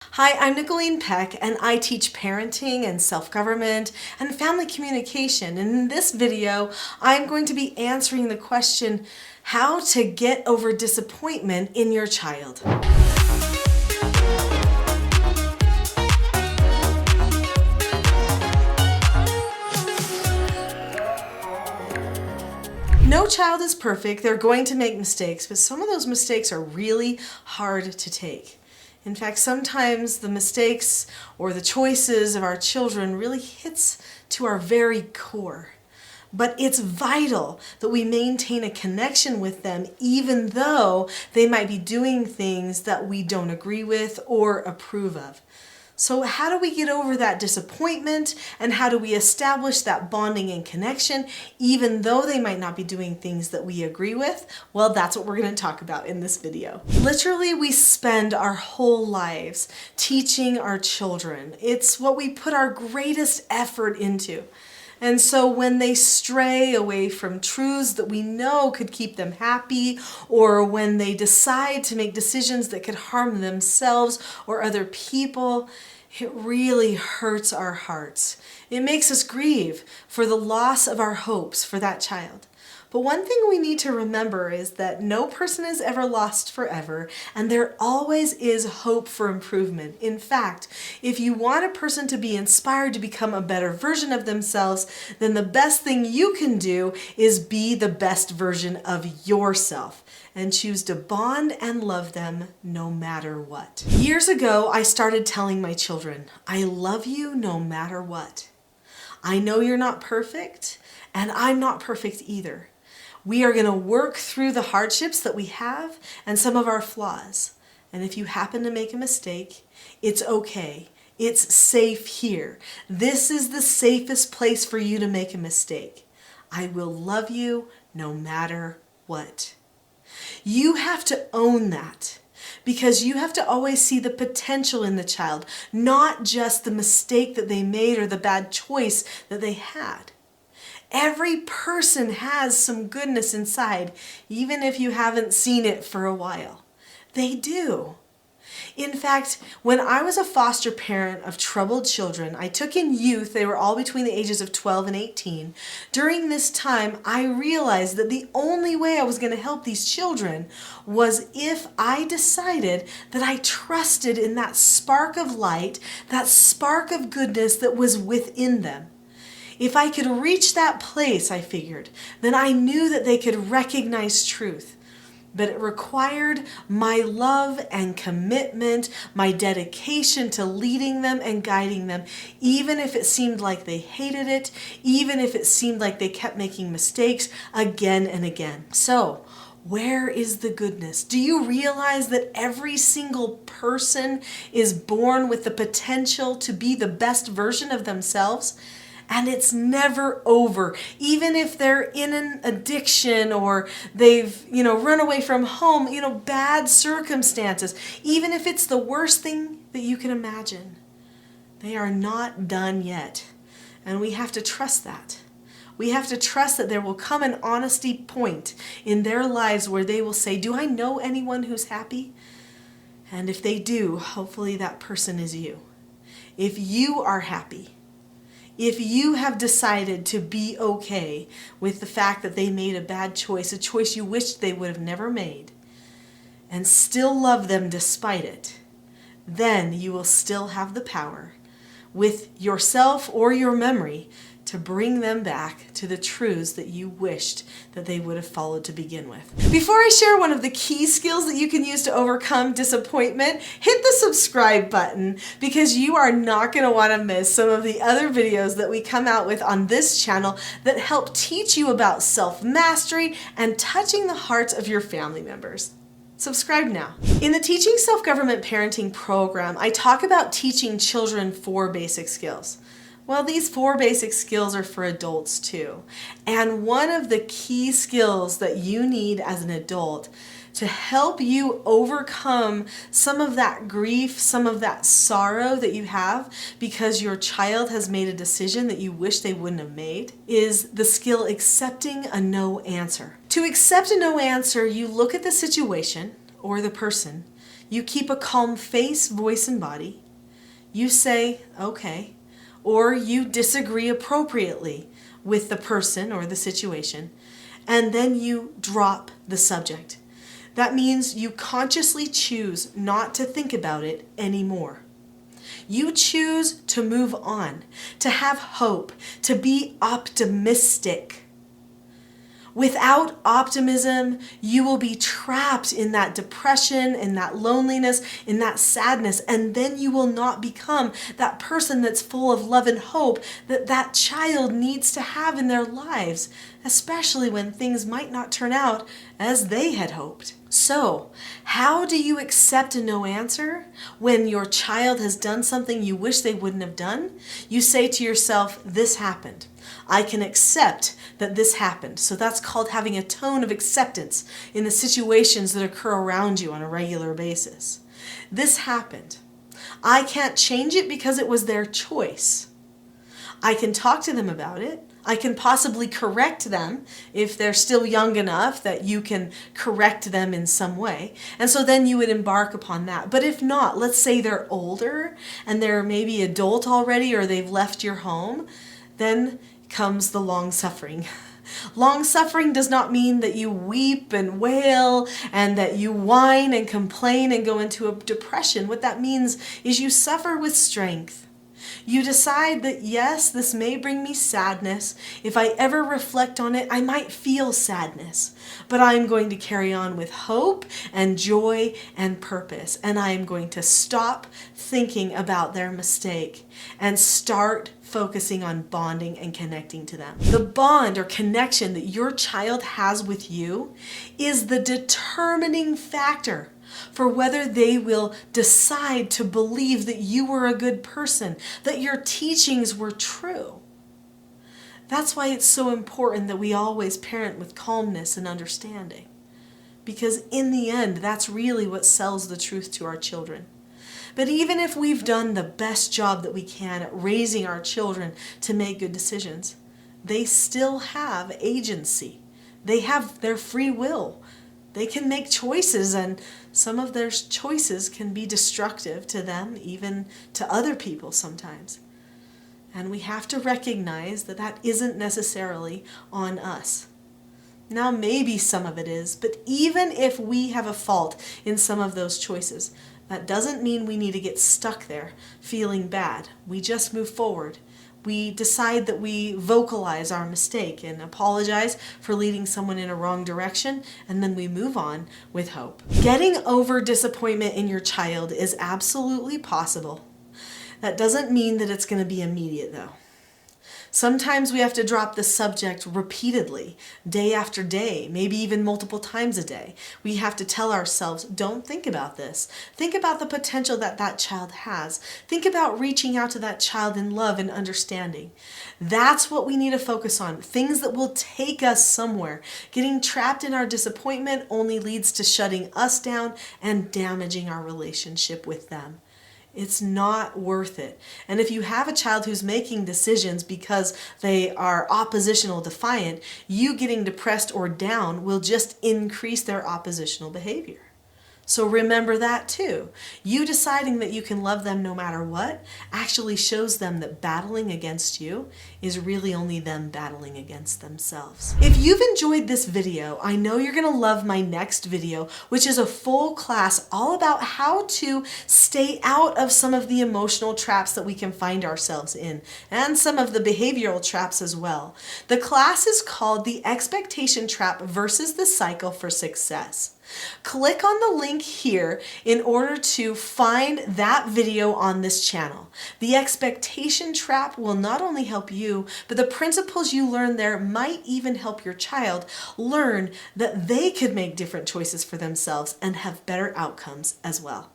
Hi, I'm Nicholeen Peck, and I teach parenting and self-government and family communication. And in this video, I'm going to be answering the question, how to get over disappointment in your child. No child is perfect. They're going to make mistakes, but some of those mistakes are really hard to take. In fact, sometimes the mistakes or the choices of our children really hits to our very core. But it's vital that we maintain a connection with them even though they might be doing things that we don't agree with or approve of. So how do we get over that disappointment, and how do we establish that bonding and connection even though they might not be doing things that we agree with? Well, that's what we're going to talk about in this video. Literally, we spend our whole lives teaching our children. It's what we put our greatest effort into. And so when they stray away from truths that we know could keep them happy, or when they decide to make decisions that could harm themselves or other people, it really hurts our hearts. It makes us grieve for the loss of our hopes for that child. But one thing we need to remember is that no person is ever lost forever, and there always is hope for improvement. In fact, if you want a person to be inspired to become a better version of themselves, then the best thing you can do is be the best version of yourself and choose to bond and love them no matter what. Years ago, I started telling my children, I love you no matter what. I know you're not perfect, and I'm not perfect either. We are going to work through the hardships that we have and some of our flaws. And if you happen to make a mistake, it's okay. It's safe here. This is the safest place for you to make a mistake. I will love you no matter what. You have to own that, because you have to always see the potential in the child, not just the mistake that they made or the bad choice that they had. Every person has some goodness inside, even if you haven't seen it for a while. They do. In fact, when I was a foster parent of troubled children, I took in youth. They were all between the ages of 12 and 18. During this time, I realized that the only way I was going to help these children was if I decided that I trusted in that spark of light, that spark of goodness that was within them. If I could reach that place, I figured, then I knew that they could recognize truth. But it required my love and commitment, my dedication to leading them and guiding them, even if it seemed like they hated it, even if it seemed like they kept making mistakes again and again. So, where is the goodness? Do you realize that every single person is born with the potential to be the best version of themselves? And it's never over. Even if they're in an addiction or they've, run away from home, bad circumstances, even if it's the worst thing that you can imagine, they are not done yet. And we have to trust that. We have to trust that there will come an honesty point in their lives where they will say, do I know anyone who's happy? And if they do, hopefully that person is you. If you are happy, if you have decided to be okay with the fact that they made a bad choice, a choice you wished they would have never made, and still love them despite it, then you will still have the power with yourself or your memory to bring them back to the truths that you wished that they would have followed to begin with. Before I share one of the key skills that you can use to overcome disappointment, hit the subscribe button, because you are not going to want to miss some of the other videos that we come out with on this channel that help teach you about self-mastery and touching the hearts of your family members. Subscribe now. In the Teaching Self-Government Parenting program, I talk about teaching children 4 basic skills. Well, these 4 basic skills are for adults too. And one of the key skills that you need as an adult to help you overcome some of that grief, some of that sorrow that you have because your child has made a decision that you wish they wouldn't have made, is the skill accepting a no answer. To accept a no answer, you look at the situation or the person, You keep a calm face, voice, and body. You say, okay, or you disagree appropriately with the person or the situation, and then you drop the subject. That means you consciously choose not to think about it anymore. You choose to move on, to have hope, to be optimistic. Without optimism, you will be trapped in that depression, in that loneliness, in that sadness, and then you will not become that person that's full of love and hope that that child needs to have in their lives, especially when things might not turn out as they had hoped. So, how do you accept a no answer when your child has done something you wish they wouldn't have done? You say to yourself, this happened. I can accept that this happened. So that's called having a tone of acceptance in the situations that occur around you on a regular basis. This happened. I can't change it because it was their choice. I can talk to them about it. I can possibly correct them if they're still young enough that you can correct them in some way. And so then you would embark upon that. But if not, let's say they're older and they're maybe adult already or they've left your home, then comes the long suffering. Long suffering does not mean that you weep and wail and that you whine and complain and go into a depression. What that means is you suffer with strength. You decide that, yes, this may bring me sadness. If I ever reflect on it, I might feel sadness. But I'm going to carry on with hope and joy and purpose. And I am going to stop thinking about their mistake and start focusing on bonding and connecting to them. The bond or connection that your child has with you is the determining factor for whether they will decide to believe that you were a good person, that your teachings were true. That's why it's so important that we always parent with calmness and understanding. Because in the end, that's really what sells the truth to our children. But even if we've done the best job that we can at raising our children to make good decisions, they still have agency. They have their free will. They can make choices, and some of their choices can be destructive to them, even to other people sometimes. And we have to recognize that that isn't necessarily on us. Now, maybe some of it is, but even if we have a fault in some of those choices, that doesn't mean we need to get stuck there feeling bad. We just move forward. We decide that we vocalize our mistake and apologize for leading someone in a wrong direction, and then we move on with hope. Getting over disappointment in your child is absolutely possible. That doesn't mean that it's going to be immediate, though. Sometimes we have to drop the subject repeatedly, day after day, maybe even multiple times a day. We have to tell ourselves, don't think about this. Think about the potential that that child has. Think about reaching out to that child in love and understanding. That's what we need to focus on, things that will take us somewhere. Getting trapped in our disappointment only leads to shutting us down and damaging our relationship with them. It's not worth it. And if you have a child who's making decisions because they are oppositional defiant, you getting depressed or down will just increase their oppositional behavior. So remember that too. You deciding that you can love them no matter what actually shows them that battling against you is really only them battling against themselves. If you've enjoyed this video, I know you're going to love my next video, which is a full class all about how to stay out of some of the emotional traps that we can find ourselves in, and some of the behavioral traps as well. The class is called The Expectation Trap versus the Cycle for Success. Click on the link here in order to find that video on this channel. The expectation trap will not only help you, but the principles you learn there might even help your child learn that they could make different choices for themselves and have better outcomes as well.